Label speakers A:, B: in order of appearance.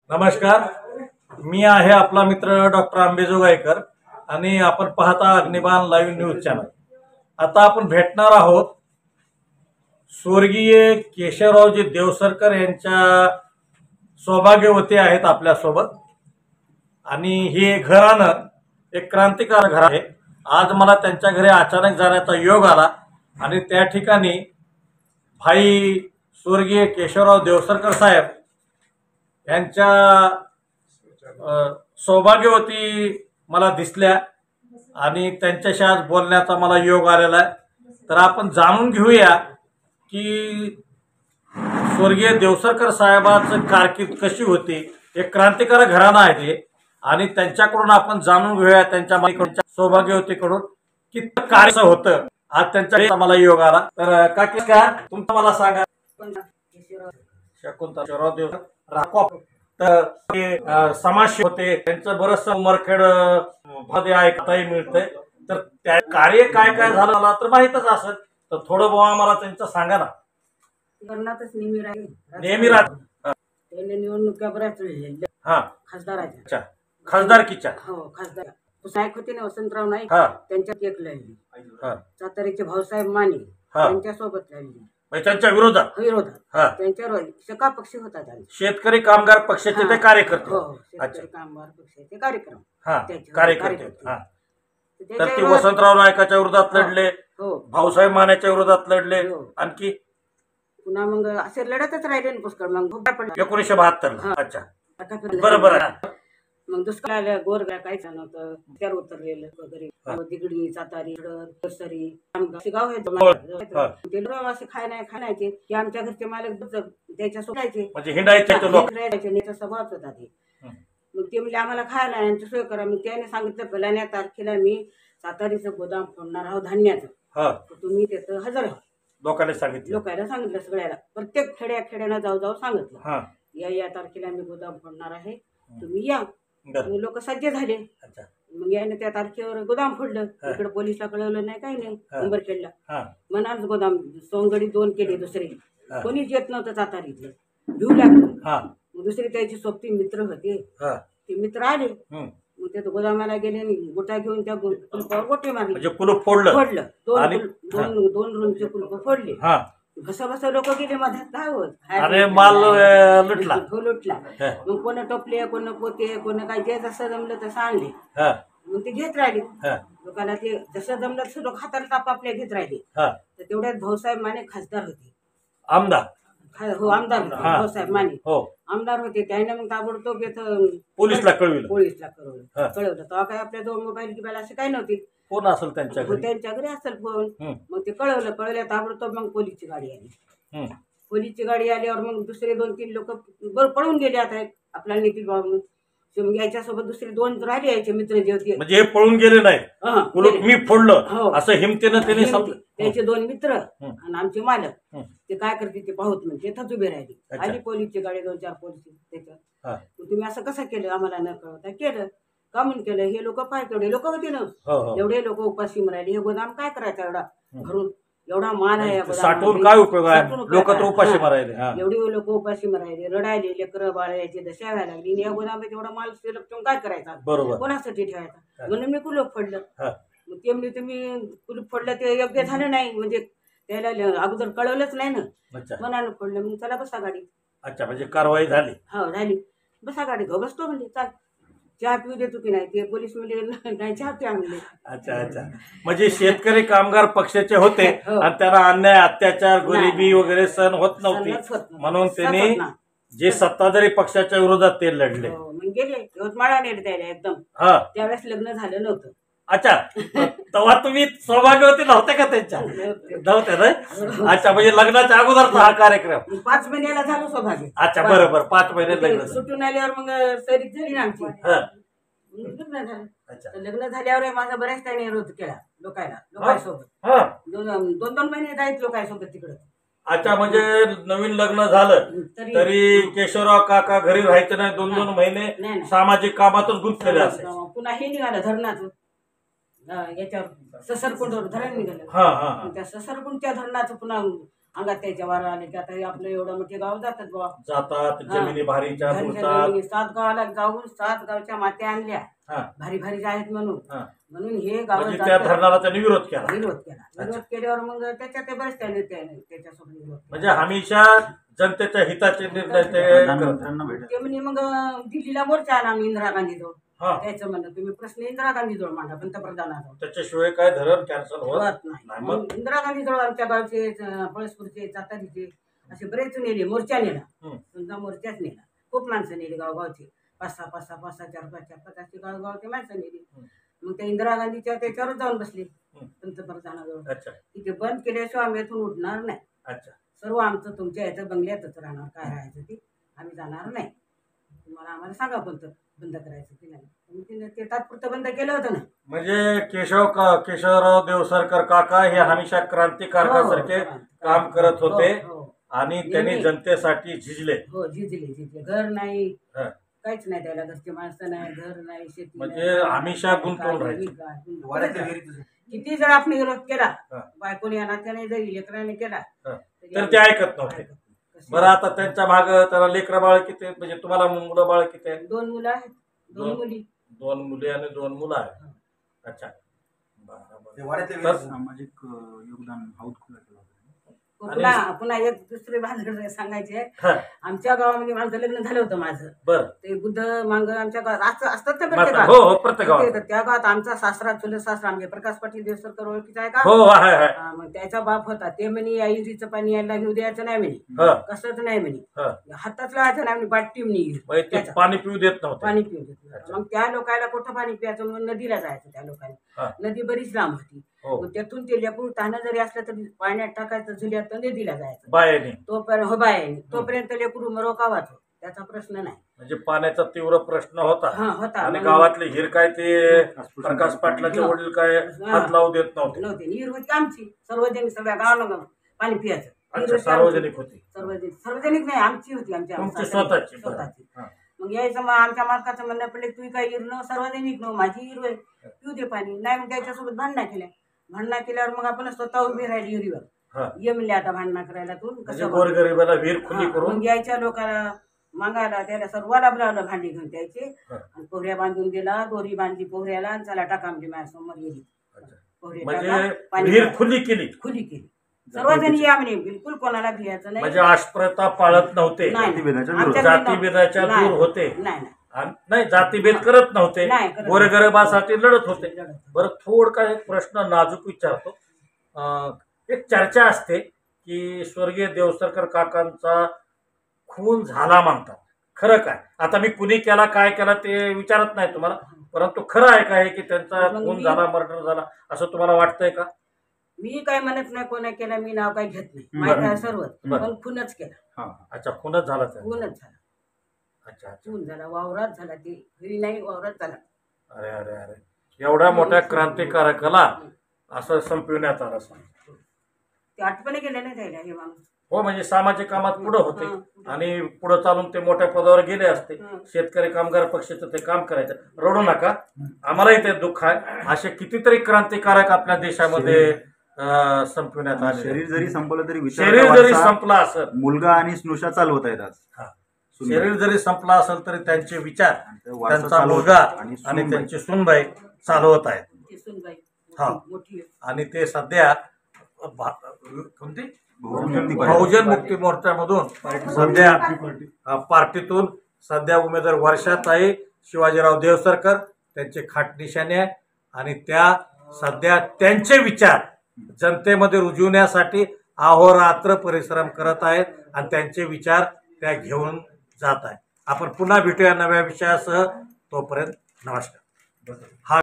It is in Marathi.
A: नमस्कार, मी आहे आपला मित्र डॉक्टर आंबेजोगाईकर आणि आपण पाहता अग्निबाण लाईव्ह न्यूज चॅनल। आता आपण भेटणार आहोत स्वर्गीय केशवरावजी देवसरकर यांच्या सौभाग्यवती आहेत आपल्यासोबत आणि हे घराणं एक क्रांतिकारक घर आहे। आज मला त्यांच्या घरी अचानक जाण्याचा योग आला आणि त्या ठिकाणी भाई स्वर्गीय केशवराव देवसरकर साहेब यांच्या सौभाग्यवती मला दिसल्या आणि त्यांच्याशी आज बोलण्याचा मला योग आलेला आहे। तर आपण जाणून घेऊया की स्वर्गीय देवसरकर साहेबांची कारकीर्द कशी होती। एक क्रांतिकारक घराणं आहे ते आणि त्यांच्याकडून आपण जाणून घेऊया त्यांच्या सौभाग्यवतीकडून की कार्य होतं। आज त्यांच्या मला योग आला। तर काकी का तुमचं मला सांगा। शकुंतला देवसरकर राखोप तर ते समाज होते, त्यांचं बरंच उमरखेड मध्ये ऐकताही मिळतंय। तर त्या कार्य काय काय झालं मला तर माहीतच असेल, तर थोडं बुवा मला त्यांचं सांगा ना। नेहमी
B: त्यांनी निवडणुका बऱ्याच वेळेस खासदाराच्या
A: अच्छा खासदारकीच्या
B: खासदार नाईक होते ना, वसंतराव नाईक,
A: हा
B: त्यांच्यात एक लढली। सातारीचे भाऊसाहेब माने त्यांच्या सोबत लढली,
A: त्यांच्या विरोधात
B: त्यांच्यावर सका पक्ष होता त्यांचा,
A: शेतकरी कामगार पक्षाचे ते कार्यकर्ते।
B: शेतकरी कामगार पक्षाचे कार्यक्रम
A: कार्यकर्ते। तर ते वसंतराव नाईकाच्या विरोधात लढले, भाऊसाहेब मानेच्या विरोधात लढले, आणखी
B: पुन्हा मग असे लढतच राहिले ना पुष्कळ। मग
A: 1972 अच्छा बरोबर आहे।
B: मग दुष्काळ गोरगा काहीच नव्हतं, त्यावर उतरलेलं वगैरे दिगडी सातारी दसरी गाव असे खायचे की आमच्या घरचे मालक त्याच्या सोडायचे,
A: म्हणजे हिंडायचे
B: स्वभाव होता ते। मग ते म्हणजे आम्हाला खायला यांची सोय करा। मग त्याने सांगितलं पहिल्या तारखेला मी सातारीचं गोदाम फोडणार आहोत धान्याचं, तुम्ही तिथं हजर आहात। लोकांना सांगितलं सगळ्याला, प्रत्येक खेड्यानं जाऊ सांगितलं या तारखेला मी गोदाम फोडणार आहे, तुम्ही या। लोक सज्ज झाले। मग याने त्या तारखेवर गोदाम फोडलं। इकडे पोलिसला कळवलं नाही, काही नाही। उंबरखेडला म्हणाल गोदाम सोंगडी 2 केले, दुसरे कोणीच येत नव्हतं सातारीतलं, भिऊ लागलं। दुसरे त्याचे सोबती मित्र होते, ते मित्र आले। मग ते गोदामाला गेले आणि गोटा घेऊन त्या कुलपावर गोटे मारले, कुलूप फोडलं। दोन रूमचे कुलप फोडले। भसा लोक गेले मधात,
A: माल लुटला।
B: मग कोण टोपले, कोण पोते, कोण काय जे जसं जमलं तसं आणले। मग ते घेत राहिले लोकांना, ते जसं जमलं तसं लोक हाताला आपापल्या घेत राहिले। तर तेवढ्यात भाऊसाहेब माने खासदार होते,
A: आमदार
B: आमदार होते भाऊसाहेब माने आमदार होते। त्याने मग ताबडतोब
A: पोलिसला कळवलं
B: तेव्हा काय आपल्या 2 मोबाईल गिबाईल असे काही नव्हते।
A: फोन असेल त्यांच्या
B: घरी असेल फोन। मग ते कळवल्या ताबडतोब मग पोलीसची गाडी आली। पोलीसची गाडी आल्यावर मग दुसरे 2-3 लोक पळून गेले। आता आपला नितीन बाबू मग याच्यासोबत दुसरे 2 राहिले यायचे मित्र जे होते,
A: म्हणजे हे पळून गेले नाही, मी फोडलं असं हिमतीनं
B: त्याचे 2 मित्र आणि आमचे मालक ते काय करते ते पाहत म्हणजे तिथंच उभे राहिले। आली पोलीसची गाडी, 2-4 पोलीस त्याच्यात। तुम्ही असं कसं केलं आम्हाला न कळवता? केलं का म्हणून केलं? हे लोक पाय केवढे लोक होते ना, एवढे लोक उपाशी मरायले। हे गोदाम काय करायचं एवढा भरून, एवढा माल आहे
A: साठवून काय उपयोग आहे? लोक तर उपाशी मरायले,
B: एवढे लोक उपाशी मरायले, रडायले, लेकरं बाळायचे दशा व्हायला लागली। या गोदामात एवढा माल शिल्लक ठेवून काय करायचा? कोणासाठी ठेवायचा? म्हणून मी कुलूप फोडलं। मग ते म्हणजे तुम्ही कुलूप फोडलं ते योग्य झालं नाही, म्हणजे त्याला अगोदर कळवलंच नाही ना, मनानं फोडलं। मग चला बसा गाडी।
A: अच्छा, म्हणजे कारवाई झाली?
B: झाली। बसा गाडी, बसतो म्हणजे चाल चहा पिऊ देतो की नाही? ते पोलीस म्हणजे नाही चहा पिऊ आणले।
A: अच्छा, म्हणजे शेतकरी कामगार पक्षाचे होते आणि त्यांना अन्याय, अत्याचार, गरिबी वगैरे सहन होत नव्हती, म्हणून त्यांनी जे सत्ताधारी पक्षाच्या विरोधात ते लढले।
B: मग गेले यवतमाळला द्यायला एकदम। त्यावेळेस लग्न झालं नव्हतं।
A: अच्छा, तेव्हा तुम्ही सौभाग्यवती नव्हते का त्यांच्या? नव्हते ना? अच्छा, म्हणजे लग्नाच्या अगोदरचा हा कार्यक्रम
B: 5 महिन्याला झालं सौभाग्य।
A: अच्छा बरोबर, 5 महिने लग्न
B: सुटून आल्यावर मग सरीत झाली ना आमची, लग्न झालं। लग्न झाल्यावर माझा बऱ्याच काही विरोध केला लोकांसोबत। 2 महिने जायचं लोकांसोबत तिकडं।
A: अच्छा, म्हणजे नवीन लग्न झालं तरी केशवराव काका घरी राहायचे नाही 2-2 महिने, सामाजिक कामातच गुंतलेले असे।
B: पुन्हा हे निघालं धरणाचं, याच्यावर ससरकुंडवर धरण निघालं। त्या ससरकुंडच्या धरणाचं पुन्हा अंगात त्याच्या वार आले की आता हे आपलं एवढं मोठे गाव जातात बुवा.
A: जातात जमिनी भारीच्या
B: घरच्या
A: बोलतात.
B: जमिनी 7 गावाला जाऊन 7 गावच्या मात्या आणल्या
A: हा,
B: भारी भारी आहेत म्हणून
A: हा.
B: म्हणून हे गाव
A: म्हणजे त्या धरणाला त्यांनी विरोध केला.
B: विरोध केल्यावर मग त्याच्यात ते बरेच त्याने त्याच्यासोबत विरोध केला.
A: म्हणजे हमेशा जनतेच्या हिताचे निर्णय ते करतात.
B: ते म्हणे मग दिल्लीला मोर्चा आला आम्ही इंदिरा गांधीजवळ.
A: हा,
B: त्याचं म्हणणं तुम्ही प्रश्न इंदिरा गांधीजवळ मांडा पंतप्रधानाजवळ.
A: त्याच्याशिवाय काय धरण कॅन्सल होत
B: होत नाही. मग इंदिरा गांधीजवळ आमच्या गावचे पळसपूरचे सातारीचे असे बरेच नेले मोर्चा नेला. समजा मोर्चाच नेला. खूप माणसं नेली गावगावची 5-6 4-5 अशी गावगावची माणसं नेली. मग त्या इंदिरा गांधीच्या त्याच्यावर जाऊन बसले पंतप्रधानाजवळ.
A: अच्छा
B: तिथे बंद केल्याशिवाय आम्ही इथून उठणार नाही.
A: अच्छा.
B: सर्व आमचं तुमच्या याचं बंगल्यातच राहणार. काय राहायचं ते आम्ही जाणार नाही. तुम्हाला आम्हाला सांगा कोणतं बंद करायचं की नाही. ते तात्पुरतं बंद केलं होतं ना.
A: म्हणजे केशवराव देवसरकर काका हे हमेशा क्रांतिकारकासारखे काम करत होते आणि त्यांनी जनतेसाठी झिजले.
B: हो झिजले. घर नाही काहीच नाही त्याला. घरची माणसं नाही, घर नाही, शेती
A: म्हणजे हमेशा गुंतवून राहायचे.
B: किती जर आपण विरोध केला बायकोने या नात्याने जरी लेकराने केला
A: तर ते ऐकत नव्हते. बरं आता त्यांच्या माग त्याला लेकरं बाळ किती आहेत? म्हणजे तुम्हाला मुलं बाळ किती आहेत?
B: 2 मुलं आहेत. 2 मुली.
A: 2 मुली आणि 2 मुलं आहेत. अच्छा. बरं.
C: सामाजिक योगदान हौद खुला केला.
B: पुन्हा एक दुसरे भानगड सांगायचे. आमच्या गावामध्ये माझं लग्न झालं होतं माझं.
A: बरं.
B: ते बुद्ध मांग आमच्या गावात असतात ते
A: हो प्रत्येक गावात.
B: त्या गावात आमचा सासरा चुलत सासरा आमचे प्रकाश पाटील देवसरकर ओळखीचा आहे का?
A: हो आहे आहे.
B: मग त्याचा बाप होता. ते म्हणे या इरीचं पाणी यायला घेऊ द्यायचं नाही म्हणे. कसंच नाही म्हणे. हातात लावायचं नाही म्हणे. बाटली म्हणे
A: पाणी पिऊ देत नव्हतं.
B: पाणी पिऊ देत. मग त्या लोकांना कुठं पाणी प्यायचं म्हणून नदीला जायचं. त्या लोकांनी नदी बरीच लांब होती. मग त्यातून ते लेकरू ताना जरी असलं तरी पाण्यात टाकायचं झुल्यात तर नदीला जायचं
A: बायाने.
B: तोपर्यंत लेकरू मरोकावाचं त्याचा प्रश्न नाही.
A: म्हणजे पाण्याचा तीव्र प्रश्न होता.
B: होता.
A: आणि गावातले हिर काय ते प्रकाश पाटलाचे वडील काय हात लावू देत नव्हते.
B: हिर होती आमची सार्वजनिक. सगळ्या गावाला पाणी पियाचं.
A: सार्वजनिक होती.
B: सार्वजनिक नाही आमची होती. आमच्या
A: स्वतःची.
B: मग यायचं मग आमच्या मालकाचं म्हणणं पडले तू काही हिर न सार्वजनिक न माझी हिर होय पिऊ दे पाणी. नाही मग त्याच्यासोबत भांडणा केल्यावर मग आपण स्वतः उभी राहिली हिरीवर. ये म्हणले आता भांडणा करायला तू कसं
A: गोरगरिबाला विहीर खुली करून.
B: मग यायच्या लोकांना मागायला त्याला सर्वाला बोलावलं भांडी घेऊन द्यायचे. आणि पोहऱ्या बांधून दिला. दोरी बांधली पोहऱ्याला आणि चला टाका म्हणजे माझ्यासमोर गेली.
A: विहीर खुली केली.
B: सर्वजण या म्हणे. बिलकुल कोणाला भियायचं नाही.
A: म्हणजे अश्प्रथा पाळत नव्हते. जातीभेदाच्या दूर होते. नाही जातीभेद करत नव्हते. गोरगरिबासाठी लढत होते. बरं थोड काय प्रश्न नाजूक विचारतो. एक चर्चा असते की स्वर्गीय देवसरकर काकांचा खून झाला म्हणतात. खरं काय? आता मी कुणी केला काय केला ते विचारत नाही तुम्हाला. परंतु खरं आहे काय की त्यांचा खून झाला मर्डर झाला असं तुम्हाला वाटतंय का?
B: मी काय म्हणत नाही कोणा केला. मी नाव काही घेत नाही. माहिती आहे सर्व. पण खूनच केला.
A: अच्छा खूनच झाला.
B: खूनच झाला.
A: अच्छा
B: खून झाला. वावरात झाला. ते घरी नाही वावरात झाला.
A: अरे अरे अरे एवढ्या मोठ्या क्रांतिकारकाला असं संपविण्यात आलं.
B: ते आठवणी गेले नाही त्याला हे माणूस.
A: हो म्हणजे सामाजिक कामात पुढे होते आणि पुढे चालून ते मोठ्या पदावर गेले असते. शेतकरी कामगार पक्षाचं ते काम करायचं. रडू नका आम्हालाही ते दुःख आहे. असे कितीतरी क्रांतिकारक आपल्या देशामध्ये संपविण्यात आले.
C: शरीर जरी संपलं तरी
A: शरीर जरी संपला असेल.
C: मुलगा आणि स्नुषा चालवत आहेत आज.
A: शरीर जरी संपला असेल तरी त्यांचे विचार त्यांचा मुलगा आणि त्यांची सुनबाई चालवत आहेत. हा आणि ते सध्या कोणती बहुजन मुक्ती मोर्चामधून सध्या पार्टीतून सध्या उमेदवार वर्षाताई शिवाजीराव देवसरकर त्यांचे खाट निशाणे आहे. आणि त्या सध्या त्यांचे विचार जनतेमध्ये रुजवण्यासाठी अहोरात्र परिश्रम करत आहेत आणि त्यांचे विचार त्या घेऊन जात आहेत. आपण पुन्हा भेटूया नव्या विषयासह. तोपर्यंत नमस्कार. हा